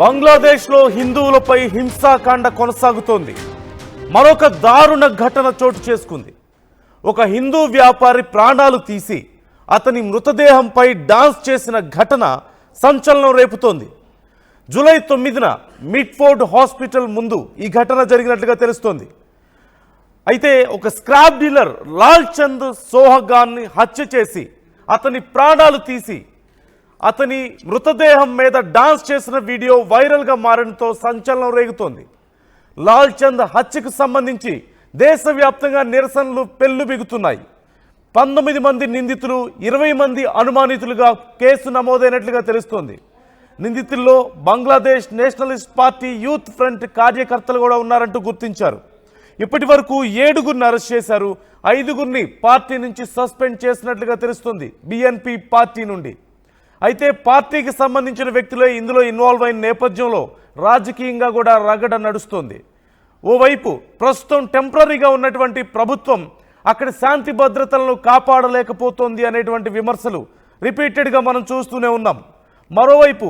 బంగ్లాదేశ్లో హిందువులపై హింసాకాండ కొనసాగుతోంది. మరొక దారుణ ఘటన చోటు చేసుకుంది. ఒక హిందూ వ్యాపారి ప్రాణాలు తీసి అతని మృతదేహంపై డాన్స్ చేసిన ఘటన సంచలనం రేపుతోంది. జూలై 9న మిడ్ఫోర్డ్ హాస్పిటల్ ముందు ఈ ఘటన జరిగినట్లుగా తెలుస్తోంది. అయితే ఒక స్క్రాప్ డీలర్ లాల్ చంద్ సోహగాన్ని హత్య చేసి అతని ప్రాణాలు తీసి అతని మృతదేహం మీద డాన్స్ చేసిన వీడియో వైరల్గా మారడంతో సంచలనం రేగుతోంది. లాల్ చంద్ హత్యకు సంబంధించి దేశవ్యాప్తంగా నిరసనలు పెల్లుబిగుతున్నాయి. 19 మంది నిందితులు, 20 మంది అనుమానితులుగా కేసు నమోదైనట్లుగా తెలుస్తోంది. నిందితుల్లో Bangladesh nationalist party youth front కార్యకర్తలు కూడా ఉన్నారంటూ గుర్తించారు. ఇప్పటి వరకు 7గురిని అరెస్ట్ చేశారు. 5గురిని పార్టీ నుంచి సస్పెండ్ చేసినట్లుగా తెలుస్తుంది బిఎన్పి పార్టీ నుండి. అయితే పార్టీకి సంబంధించిన వ్యక్తులే ఇందులో ఇన్వాల్వ్ అయిన నేపథ్యంలో రాజకీయంగా కూడా రగడ నడుస్తోంది. ఓవైపు ప్రస్తుతం టెంపరీగా ఉన్నటువంటి ప్రభుత్వం అక్కడి శాంతి భద్రతలను కాపాడలేకపోతోంది అనేటువంటి విమర్శలు రిపీటెడ్గా మనం చూస్తూనే ఉన్నాం. మరోవైపు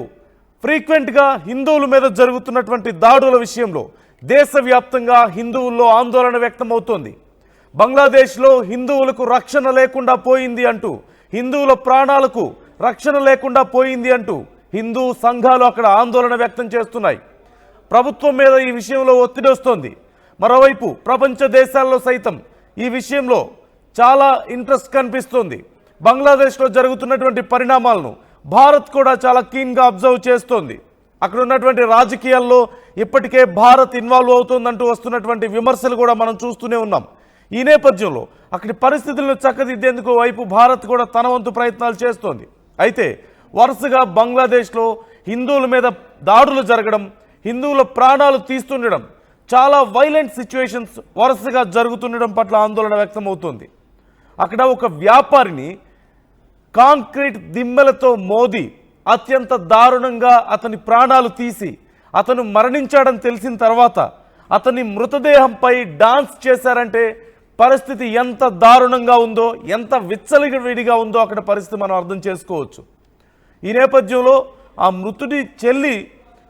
ఫ్రీక్వెంట్గా హిందువుల మీద జరుగుతున్నటువంటి దాడుల విషయంలో దేశవ్యాప్తంగా హిందువుల్లో ఆందోళన వ్యక్తమవుతోంది. బంగ్లాదేశ్లో హిందువులకు రక్షణ లేకుండా పోయింది అంటూ, హిందువుల ప్రాణాలకు రక్షణ లేకుండా పోయింది అంటూ హిందూ సంఘాలు అక్కడ ఆందోళన వ్యక్తం చేస్తున్నాయి. ప్రభుత్వం మీద ఈ విషయంలో ఒత్తిడి వస్తోంది. మరోవైపు ప్రపంచ దేశాల్లో సైతం ఈ విషయంలో చాలా ఇంట్రెస్ట్ కనిపిస్తోంది. బంగ్లాదేశ్లో జరుగుతున్నటువంటి పరిణామాలను భారత్ కూడా చాలా కీన్గా అబ్జర్వ్ చేస్తోంది. అక్కడ ఉన్నటువంటి రాజకీయాల్లో ఇప్పటికే భారత్ ఇన్వాల్వ్ అవుతోందంటూ వస్తున్నటువంటి విమర్శలు కూడా మనం చూస్తూనే ఉన్నాం. ఈ నేపథ్యంలో అక్కడి పరిస్థితులను చక్కదిద్దేందుకు వైపు భారత్ కూడా తన వంతు ప్రయత్నాలు చేస్తోంది. అయితే వరుసగా బంగ్లాదేశ్లో హిందువుల మీద దాడులు జరగడం, హిందువుల ప్రాణాలు తీస్తుండడం, చాలా వైలెంట్ సిచ్యువేషన్స్ వరుసగా జరుగుతుండడం పట్ల ఆందోళన వ్యక్తమవుతోంది. అక్కడ ఒక వ్యాపారిని కాంక్రీట్ దిమ్మెలతో మోది అత్యంత దారుణంగా అతని ప్రాణాలు తీసి అతను మరణించాడని తెలిసిన తర్వాత అతని మృతదేహంపై డాన్స్ చేశారంటే పరిస్థితి ఎంత దారుణంగా ఉందో, ఎంత విచ్చలవిడిగా ఉందో అక్కడ పరిస్థితి మనం అర్థం చేసుకోవచ్చు. ఈ నేపథ్యంలో ఆ మృతుడి చెల్లి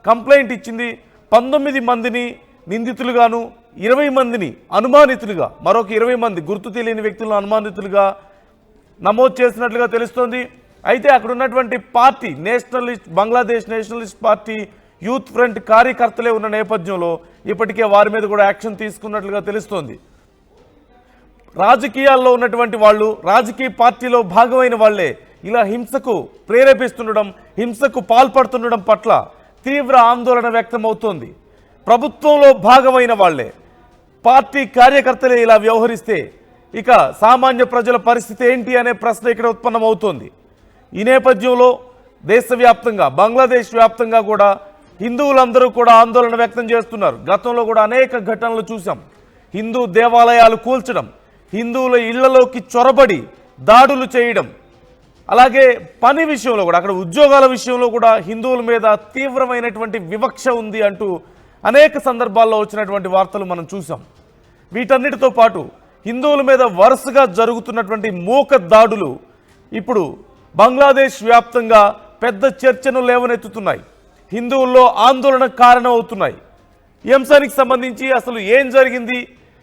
కంప్లైంట్ ఇచ్చింది. 19 మందిని నిందితులుగాను, 20 మందిని అనుమానితులుగా, మరొక 20 మంది గుర్తు తెలియని వ్యక్తులను అనుమానితులుగా నమోదు చేసినట్లుగా తెలుస్తోంది. అయితే అక్కడ ఉన్నటువంటి party Bangladesh nationalist party youth front కార్యకర్తలే ఉన్న నేపథ్యంలో ఇప్పటికే వారి మీద కూడా యాక్షన్ తీసుకున్నట్లుగా తెలుస్తోంది. రాజకీయాల్లో ఉన్నటువంటి వాళ్ళు, రాజకీయ పార్టీలో భాగమైన వాళ్లే ఇలా హింసకు ప్రేరేపిస్తుండడం, హింసకు పాల్పడుతుండడం పట్ల తీవ్ర ఆందోళన వ్యక్తమవుతోంది. ప్రభుత్వంలో భాగమైన వాళ్లే, పార్టీ కార్యకర్తలే ఇలా వ్యవహరిస్తే ఇక సామాన్య ప్రజల పరిస్థితి ఏంటి అనే ప్రశ్న ఇక్కడ ఉత్పన్నమవుతోంది. ఈ నేపథ్యంలో దేశవ్యాప్తంగా, బంగ్లాదేశ్ వ్యాప్తంగా కూడా హిందువులందరూ కూడా ఆందోళన వ్యక్తం చేస్తున్నారు. గతంలో కూడా అనేక ఘటనలు చూసాం. హిందూ దేవాలయాలు కూల్చడం, హిందువుల ఇళ్లలోకి చొరబడి దాడులు చేయడం, అలాగే పని విషయంలో కూడా, అక్కడ ఉద్యోగాల విషయంలో కూడా హిందువుల మీద తీవ్రమైనటువంటి వివక్ష ఉంది అంటూ అనేక సందర్భాల్లో వచ్చినటువంటి వార్తలు మనం చూసాం. వీటన్నిటితో పాటు హిందువుల మీద వరుసగా జరుగుతున్నటువంటి మూక దాడులు ఇప్పుడు బంగ్లాదేశ్ వ్యాప్తంగా పెద్ద చర్చను లేవనెత్తుతున్నాయి. హిందువుల్లో ఆందోళన కారణం అవుతున్నాయి. ఈ అంశానికి సంబంధించి అసలు ఏం జరిగింది,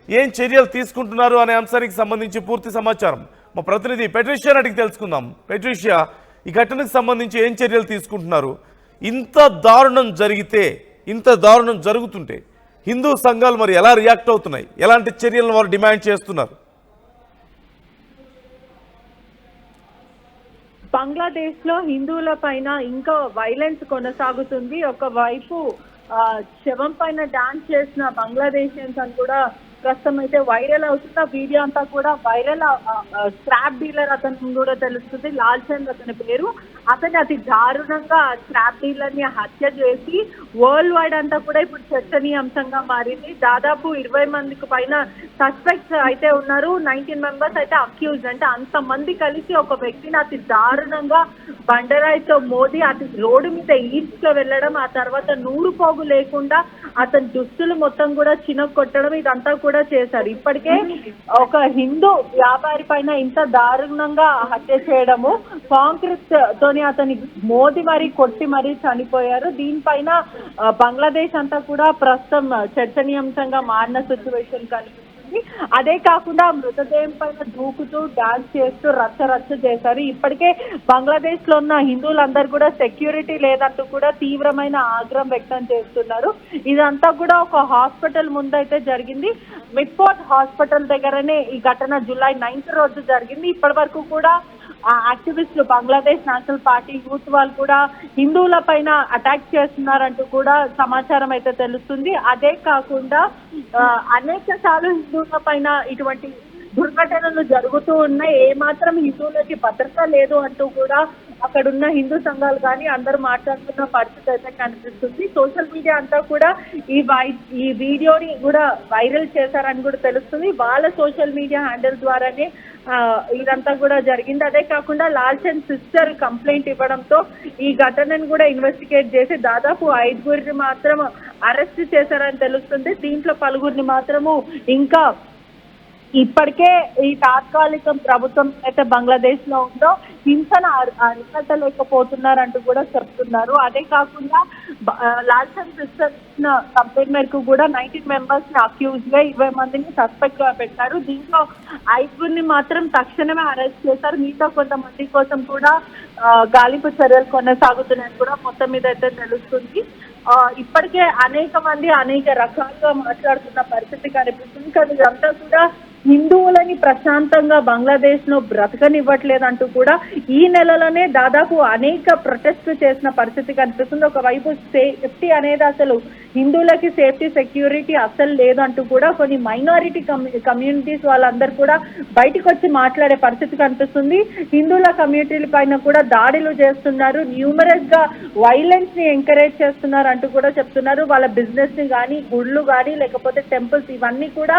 ఏం చర్యలు తీసుకుంటున్నారు అనే అంశానికి సంబంధించి పూర్తి సమాచారం మా ప్రతినిధి పెట్రిషియా అడిగి తెలుసుకుందాం. పెట్రిషియా, ఈ ఘటనకు సంబంధించి ఏం చర్యలు తీసుకుంటున్నారు? ఇంత దారుణం జరుగుతుంటే హిందూ సంఘాలు మరి ఎలా రియాక్ట్ అవుతున్నాయి? ఎలాంటి చర్యలను వారు డిమాండ్ చేస్తున్నారు? బంగ్లాదేశ్ లో హిందువుల పైన ఇంకా వైలెన్స్ కొనసాగుతుంది. ఒకవైపు శవం పైన డాన్స్ చేసిన బంగ్లాదేశియన్స్ అని కూడా ప్రస్తుతం అయితే వైరల్ అవుతున్న వీడియో అంతా కూడా వైరల్. స్క్రాప్ డీలర్ అతను కూడా తెలుస్తుంది, లాల్ చంద్ అతని పేరు. అతను అతి దారుణంగా స్క్రాప్ డీలర్ ని హత్య చేసి వరల్డ్ వైడ్ అంతా కూడా ఇప్పుడు చర్చనీయాంశంగా మారింది. దాదాపు 20 మందికి పైన సస్పెక్ట్స్ అయితే ఉన్నారు. 19 మెంబర్స్ అయితే అక్యూజ్. అంటే అంతమంది కలిసి ఒక వ్యక్తిని అతి దారుణంగా బండరాయితో మోదీ అతి రోడ్డు మీద ఈడ్చుకు వెళ్ళడం, ఆ తర్వాత నూరు పోగు లేకుండా అతని దుస్తులు మొత్తం కూడా చినగొట్టడం, ఇదంతా కూడా చేశారు. ఇప్పటికే ఒక హిందూ వ్యాపారి పైన ఇంత దారుణంగా హత్య చేయడము, కాంక్రీట్ తోని కానీ అతని మోదీ మరి కొట్టి మరీ చనిపోయారు. దీనిపైన బంగ్లాదేశ్ అంతా కూడా ప్రస్తుతం చర్చనీయాంశంగా మారిన సిచ్యువేషన్ కనిపిస్తుంది. అదే కాకుండా మృతదేహం పైన దూకుతూ డాన్స్ చేస్తూ రచ్చ చేశారు. ఇప్పటికే బంగ్లాదేశ్ లో ఉన్న హిందువులందరూ కూడా సెక్యూరిటీ లేదంటూ కూడా తీవ్రమైన ఆగ్రహం వ్యక్తం చేస్తున్నారు. ఇదంతా కూడా ఒక హాస్పిటల్ ముందైతే జరిగింది. మిడ్ఫోర్ట్ హాస్పిటల్ దగ్గరనే ఈ ఘటన జూలై 9th రోజు జరిగింది. ఇప్పటి వరకు కూడా యాక్టివిస్టులు బంగ్లాదేశ్ నేషనల్ పార్టీ యూత్ వాళ్ళు కూడా హిందువుల పైన అటాక్ చేస్తున్నారంటూ కూడా సమాచారం అయితే తెలుస్తుంది. అదే కాకుండా అనేక సార్లు హిందువుల పైన ఇటువంటి దుర్ఘటనలు జరుగుతూ ఉన్నాయి. ఏమాత్రం హిందువులకి భద్రత లేదు అంటూ కూడా అక్కడున్న హిందూ సంఘాలు కానీ అందరూ మాట్లాడుతున్న పరిస్థితి అయితే కనిపిస్తుంది. సోషల్ మీడియా అంతా కూడా ఈ వీడియోని కూడా వైరల్ చేశారని కూడా తెలుస్తుంది. వాళ్ళ సోషల్ మీడియా హ్యాండిల్ ద్వారానే ఇదంతా కూడా జరిగింది. అదే కాకుండా లాల్చంద్ సిస్టర్ కంప్లైంట్ ఇవ్వడంతో ఈ ఘటనను కూడా ఇన్వెస్టిగేట్ చేసి దాదాపు 5 మాత్రం అరెస్ట్ చేశారని తెలుస్తుంది. దీంట్లో 4 మాత్రము ఇంకా ఇప్పటికే ఈ తాత్కాలిక ప్రభుత్వం అయితే బంగ్లాదేశ్ లో ఉందో హింసను అరికట్టలేకపోతున్నారంటూ కూడా చెప్తున్నారు. అదే కాకుండా లాల్చంద్ సిస్టర్ కంప్లైంట్ మేరకు కూడా 19 మెంబర్స్ ని అక్యూజ్ గా 20 మందిని సస్పెక్ట్ గా పెట్టారు. దీంట్లో 5 మాత్రం తక్షణమే అరెస్ట్ చేశారు. మిగతా కొంతమంది కోసం కూడా గాలింపు చర్యలు కొనసాగుతున్నాయని కూడా మొత్తం మీద అయితే తెలుస్తుంది. ఇప్పటికే అనేక మంది అనేక రకాలుగా మాట్లాడుతున్న పరిస్థితి కనిపిస్తుంది. కానీ ఇదంతా కూడా హిందువులని ప్రశాంతంగా బంగ్లాదేశ్ లో బ్రతకనివ్వట్లేదంటూ కూడా ఈ నెలలోనే దాదాపు అనేక ప్రొటెస్ట్లు చేసిన పరిస్థితి కనిపిస్తుంది. ఒకవైపు సేఫ్టీ అనేది అసలు హిందువులకి సేఫ్టీ సెక్యూరిటీ అసలు లేదంటూ కూడా కొన్ని మైనారిటీ కమ్యూనిటీస్ వాళ్ళందరూ కూడా బయటకు వచ్చి మాట్లాడే పరిస్థితి కనిపిస్తుంది. హిందువుల కమ్యూనిటీల పైన కూడా దాడులు చేస్తున్నారు, న్యూమరస్ గా వైలెన్స్ ని ఎంకరేజ్ చేస్తున్నారు అంటూ కూడా చెప్తున్నారు. వాళ్ళ బిజినెస్ ని కానీ గుళ్ళు కానీ లేకపోతే టెంపుల్స్ ఇవన్నీ కూడా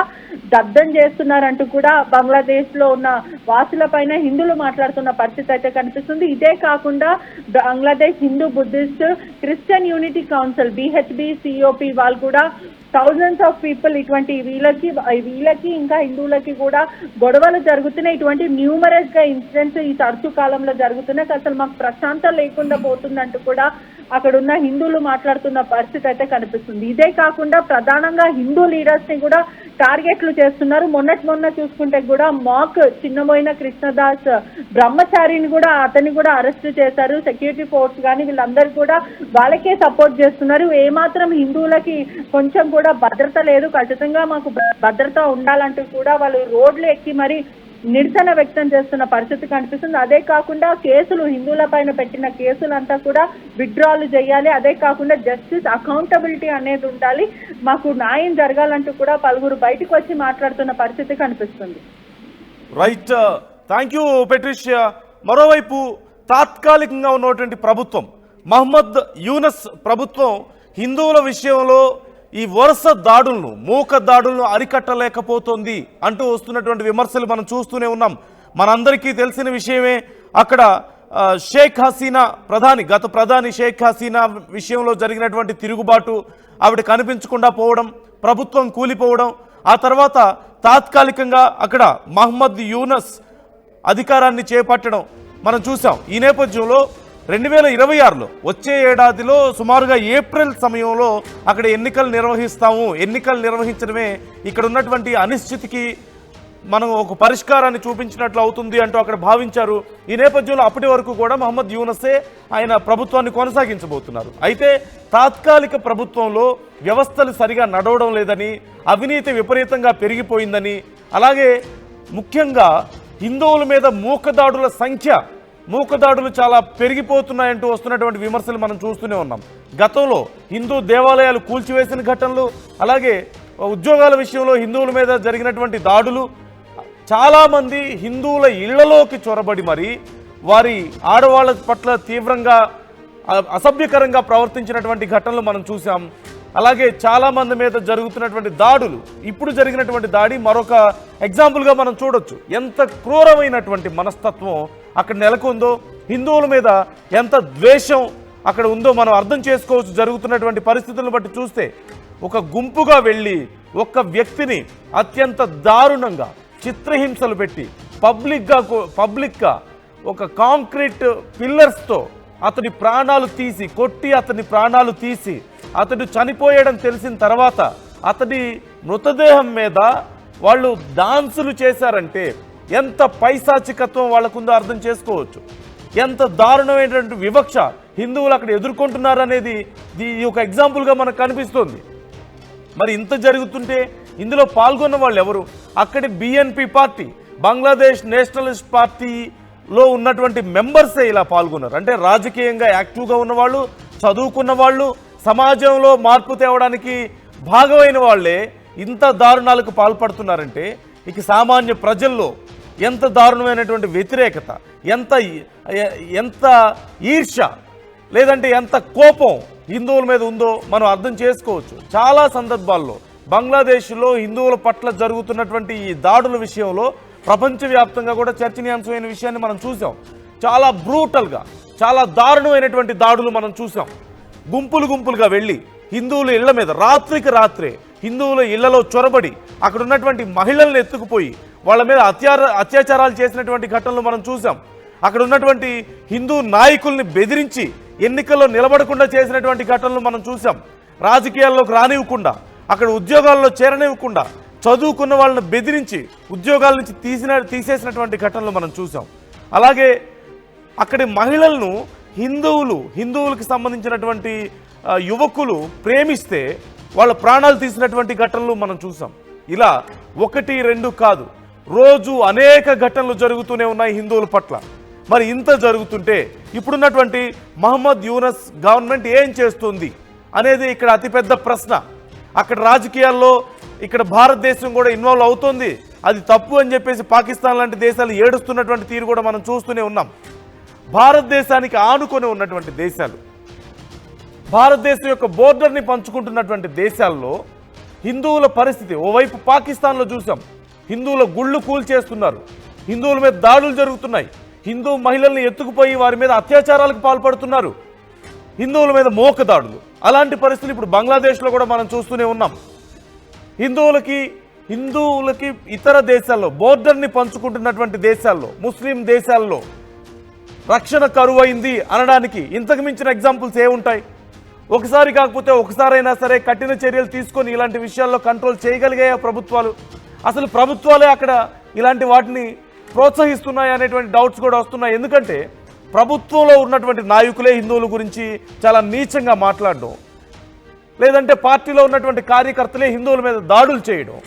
దగ్ధం చేస్తున్నారంటూ కూడా బంగ్లాదేశ్ లో ఉన్న వాసుల పైన హిందువులు మాట్లాడుతున్న పరిస్థితి అయితే కనిపిస్తుంది. ఇదే కాకుండా Bangladesh Hindu Buddhist Christian unity council BHB-COP వాళ్ళు కూడా థౌజండ్స్ ఆఫ్ పీపుల్ ఇటువంటి వీళ్ళకి ఇంకా హిందువులకి కూడా గొడవలు జరుగుతున్నాయి. ఇటువంటి న్యూమరస్ గా ఇన్సిడెంట్స్ ఈ తరచు కాలంలో జరుగుతున్నాయి. అసలు మాకు ప్రశాంతం లేకుండా పోతుందంటూ కూడా అక్కడ ఉన్న హిందువులు మాట్లాడుతున్న పరిస్థితి అయితే కనిపిస్తుంది. ఇదే కాకుండా ప్రధానంగా హిందూ లీడర్స్ ని కూడా టార్గెట్లు చేస్తున్నారు. మొన్న చూసుకుంటే కూడా మాక్ చిన్నబోయిన కృష్ణదాస్ బ్రహ్మచారిని కూడా అతన్ని కూడా అరెస్ట్ చేశారు. సెక్యూరిటీ ఫోర్స్ కానీ వీళ్ళందరూ కూడా వాళ్ళకే సపోర్ట్ చేస్తున్నారు. ఏమాత్రం హిందువులకి కొంచెం కూడా భద్రత లేదు, ఖచ్చితంగా మాకు భద్రత ఉండాలంటూ కూడా వాళ్ళు రోడ్లు ఎక్కి మరి నిరసన వ్యక్తం చేస్తున్న పరిస్థితి కనిపిస్తుంది. అదే కాకుండా కేసులు హిందువుల పైన పెట్టిన కేసులంతా కూడా విత్డ్రాలు చేయాలి. అదే కాకుండా జస్టిస్ అకౌంటబిలిటీ అనేది ఉండాలి, మాకు న్యాయం జరగాలంటూ కూడా పలువురు బయటకు వచ్చి మాట్లాడుతున్న పరిస్థితి కనిపిస్తుంది. Right, thank you Patricia. మరోవైపు తాత్కాలికంగా ఉన్నటువంటి ప్రభుత్వం మహమ్మద్ యూనస్ ప్రభుత్వం హిందువుల విషయంలో ఈ వరుస దాడులను మూక దాడులను అరికట్టలేకపోతుంది అంటూ వస్తున్నటువంటి విమర్శలు మనం చూస్తూనే ఉన్నాం. మనందరికీ తెలిసిన విషయమే. అక్కడ షేక్ హసీనా గత ప్రధాని షేక్ హసీనా విషయంలో జరిగినటువంటి తిరుగుబాటు, ఆవిడ కనిపించకుండా పోవడం, ప్రభుత్వం కూలిపోవడం, ఆ తర్వాత తాత్కాలికంగా అక్కడ మహమ్మద్ యూనస్ అధికారాన్ని చేపట్టడం మనం చూసాం. ఈ నేపథ్యంలో 2026లో వచ్చే ఏడాదిలో సుమారుగా ఏప్రిల్ సమయంలో అక్కడ ఎన్నికలు నిర్వహిస్తాము, ఎన్నికలు నిర్వహించడమే ఇక్కడ ఉన్నటువంటి అనిశ్చితికి మనం ఒక పరిష్కారాన్ని చూపించినట్లు అవుతుంది అంటూ అక్కడ భావించారు. ఈ నేపథ్యంలో అప్పటి వరకు కూడా మహమ్మద్ యూనసే ఆయన ప్రభుత్వాన్ని కొనసాగించబోతున్నారు. అయితే తాత్కాలిక ప్రభుత్వంలో వ్యవస్థలు సరిగా నడవడం లేదని, అవినీతి విపరీతంగా పెరిగిపోయిందని, అలాగే ముఖ్యంగా హిందువుల మీద మూకదాడులు చాలా పెరిగిపోతున్నాయంటూ వస్తున్నటువంటి విమర్శలు మనం చూస్తూనే ఉన్నాం. గతంలో హిందూ దేవాలయాలు కూల్చివేసిన ఘటనలు, అలాగే ఉద్యోగాల విషయంలో హిందువుల మీద జరిగినటువంటి దాడులు, చాలామంది హిందువుల ఇళ్లలోకి చొరబడి మరి వారి ఆడవాళ్ళ పట్ల తీవ్రంగా అసభ్యకరంగా ప్రవర్తించినటువంటి ఘటనలు మనం చూసాం. అలాగే చాలామంది మీద జరుగుతున్నటువంటి దాడులు, ఇప్పుడు జరిగినటువంటి దాడి మరొక ఎగ్జాంపుల్గా మనం చూడొచ్చు. ఎంత క్రూరమైనటువంటి మనస్తత్వం అక్కడ నెలకొందో, హిందువుల మీద ఎంత ద్వేషం అక్కడ ఉందో మనం అర్థం చేసుకోవచ్చు. జరుగుతున్నటువంటి పరిస్థితులను బట్టి చూస్తే ఒక గుంపుగా వెళ్ళి ఒక్క వ్యక్తిని అత్యంత దారుణంగా చిత్రహింసలు పెట్టి పబ్లిక్గా ఒక కాంక్రీట్ పిల్లర్స్తో అతని ప్రాణాలు తీసి కొట్టి అతని ప్రాణాలు తీసి అతడు చనిపోయాడని తెలిసిన తర్వాత అతడి మృతదేహం మీద వాళ్ళు డాన్సులు చేశారంటే ఎంత పైశాచికత్వం వాళ్ళకుందో అర్థం చేసుకోవచ్చు. ఎంత దారుణమైనటువంటి వివక్ష హిందువులు అక్కడ ఎదుర్కొంటున్నారనేది ఈ ఒక ఎగ్జాంపుల్గా మనకు కనిపిస్తుంది. మరి ఇంత జరుగుతుంటే ఇందులో పాల్గొన్న వాళ్ళు ఎవరు? అక్కడి బిఎన్పి పార్టీ, బంగ్లాదేశ్ నేషనలిస్ట్ పార్టీలో ఉన్నటువంటి మెంబర్సే ఇలా పాల్గొన్నారు. అంటే రాజకీయంగా యాక్టివ్గా ఉన్నవాళ్ళు, చదువుకున్న వాళ్ళు, సమాజంలో మార్పు తేవడానికి భాగమైన వాళ్ళే ఇంత దారుణాలకు పాల్పడుతున్నారంటే ఇక సామాన్య ప్రజల్లో ఎంత దారుణమైనటువంటి వ్యతిరేకత, ఎంత ఈర్ష్య, లేదంటే ఎంత కోపం హిందువుల మీద ఉందో మనం అర్థం చేసుకోవచ్చు. చాలా సందర్భాల్లో బంగ్లాదేశ్లో హిందువుల పట్ల జరుగుతున్నటువంటి ఈ దాడుల విషయంలో ప్రపంచవ్యాప్తంగా కూడా చర్చనీయాంశమైన విషయాన్ని మనం చూసాం. చాలా బ్రూటల్గా, చాలా దారుణమైనటువంటి దాడులు మనం చూసాం. గుంపులుగా వెళ్ళి హిందువుల ఇళ్ల మీద రాత్రికి రాత్రే హిందువుల ఇళ్లలో చొరబడి అక్కడ ఉన్నటువంటి మహిళలను ఎత్తుకుపోయి వాళ్ళ మీద అత్యాచారాలు చేసినటువంటి ఘటనలు మనం చూసాం. అక్కడ ఉన్నటువంటి హిందూ నాయకుల్ని బెదిరించి ఎన్నికల్లో నిలబడకుండా చేసినటువంటి ఘటనలు మనం చూసాం. రాజకీయాల్లోకి రానివ్వకుండా, అక్కడ ఉద్యోగాల్లో చేరనివ్వకుండా, చదువుకున్న వాళ్ళని బెదిరించి ఉద్యోగాల నుంచి తీసేసినటువంటి ఘటనలు మనం చూసాం. అలాగే అక్కడి మహిళలను హిందువులకు సంబంధించినటువంటి యువకులు ప్రేమిస్తే వాళ్ళ ప్రాణాలు తీసినటువంటి ఘటనలు మనం చూసాం. ఇలా 1, 2 కాదు, రోజు అనేక ఘటనలు జరుగుతూనే ఉన్నాయి హిందువుల పట్ల. మరి ఇంత జరుగుతుంటే ఇప్పుడున్నటువంటి మహమ్మద్ యూనస్ గవర్నమెంట్ ఏం చేస్తుంది అనేది ఇక్కడ అతిపెద్ద ప్రశ్న. అక్కడ రాజకీయాల్లో ఇక్కడ భారతదేశం కూడా ఇన్వాల్వ్ అవుతోంది. అది తప్పు అని చెప్పేసి పాకిస్తాన్ లాంటి దేశాలు ఏడుస్తున్నటువంటి తీరు కూడా మనం చూస్తూనే ఉన్నాం. భారతదేశానికి ఆనుకొని ఉన్నటువంటి దేశాలు, భారతదేశం యొక్క బోర్డర్ని పంచుకుంటున్నటువంటి దేశాల్లో హిందువుల పరిస్థితి ఓవైపు పాకిస్తాన్లో చూసాం. హిందువుల గుళ్ళు కూల్చేస్తున్నారు, హిందువుల మీద దాడులు జరుగుతున్నాయి, హిందూ మహిళల్ని ఎత్తుకుపోయి వారి మీద అత్యాచారాలకు పాల్పడుతున్నారు, హిందువుల మీద మోక దాడులు. అలాంటి పరిస్థితులు ఇప్పుడు బంగ్లాదేశ్లో కూడా మనం చూస్తూనే ఉన్నాం. హిందువులకి ఇతర దేశాల్లో, బోర్డర్ని పంచుకుంటున్నటువంటి దేశాల్లో, ముస్లిం దేశాల్లో రక్షణ కరువైంది అనడానికి ఇంతకు మించిన ఎగ్జాంపుల్స్ ఏముంటాయి? ఒకసారి కాకపోతే ఒకసారైనా సరే కఠిన చర్యలు తీసుకొని ఇలాంటి విషయాల్లో కంట్రోల్ చేయగలిగాయా ప్రభుత్వాలు? అసలు ప్రభుత్వాలే అక్కడ ఇలాంటి వాటిని ప్రోత్సహిస్తున్నాయి అనేటువంటి డౌట్స్ కూడా వస్తున్నాయి. ఎందుకంటే ప్రభుత్వంలో ఉన్నటువంటి నాయకులే హిందువుల గురించి చాలా నీచంగా మాట్లాడడం, లేదంటే పార్టీలో ఉన్నటువంటి కార్యకర్తలే హిందువుల మీద దాడులు చేయడం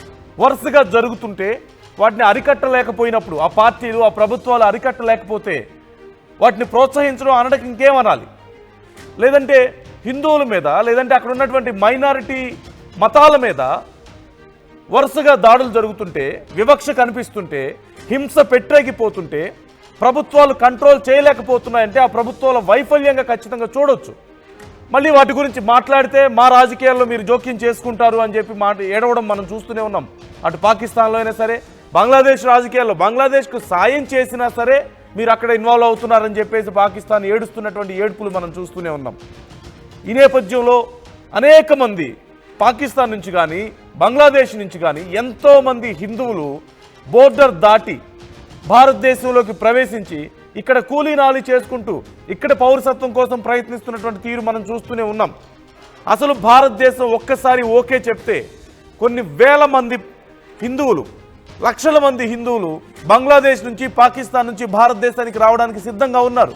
వరుసగా జరుగుతుంటే వాటిని అరికట్టలేకపోయినప్పుడు, ఆ పార్టీలు, ఆ ప్రభుత్వాలు అరికట్టలేకపోతే వాటిని ప్రోత్సహించడం అనడానికి ఇంకేమనాలి? లేదంటే హిందువుల మీద, లేదంటే అక్కడ ఉన్నటువంటి మైనారిటీ మతాల మీద వరుసగా దాడులు జరుగుతుంటే, వివక్ష కనిపిస్తుంటే, హింస పెట్టేగిపోతుంటే ప్రభుత్వాలు కంట్రోల్ చేయలేకపోతున్నాయంటే ఆ ప్రభుత్వాల వైఫల్యంగా ఖచ్చితంగా చూడొచ్చు. మళ్ళీ వాటి గురించి మాట్లాడితే మా రాజకీయాల్లో మీరు జోక్యం చేసుకుంటారు అని చెప్పి ఏడవడం మనం చూస్తూనే ఉన్నాం. అటు పాకిస్తాన్లో అయినా సరే, బంగ్లాదేశ్ రాజకీయాల్లో బంగ్లాదేశ్కు సాయం చేసినా సరే మీరు అక్కడ ఇన్వాల్వ్ అవుతున్నారని చెప్పేసి పాకిస్తాన్ ఏడుస్తున్నటువంటి ఏడుపులు మనం చూస్తూనే ఉన్నాం. ఈ నేపథ్యంలో అనేక మంది పాకిస్తాన్ నుంచి కానీ, బంగ్లాదేశ్ నుంచి కానీ ఎంతోమంది హిందువులు బోర్డర్ దాటి భారతదేశంలోకి ప్రవేశించి ఇక్కడ కూలీనాలి చేసుకుంటూ ఇక్కడ పౌరసత్వం కోసం ప్రయత్నిస్తున్నటువంటి తీరు మనం చూస్తూనే ఉన్నాం. అసలు భారతదేశం ఒక్కసారి ఓకే చెప్తే కొన్ని వేల మంది హిందువులు, లక్షల మంది హిందువులు బంగ్లాదేశ్ నుంచి, పాకిస్తాన్ నుంచి భారతదేశానికి రావడానికి సిద్ధంగా ఉన్నారు.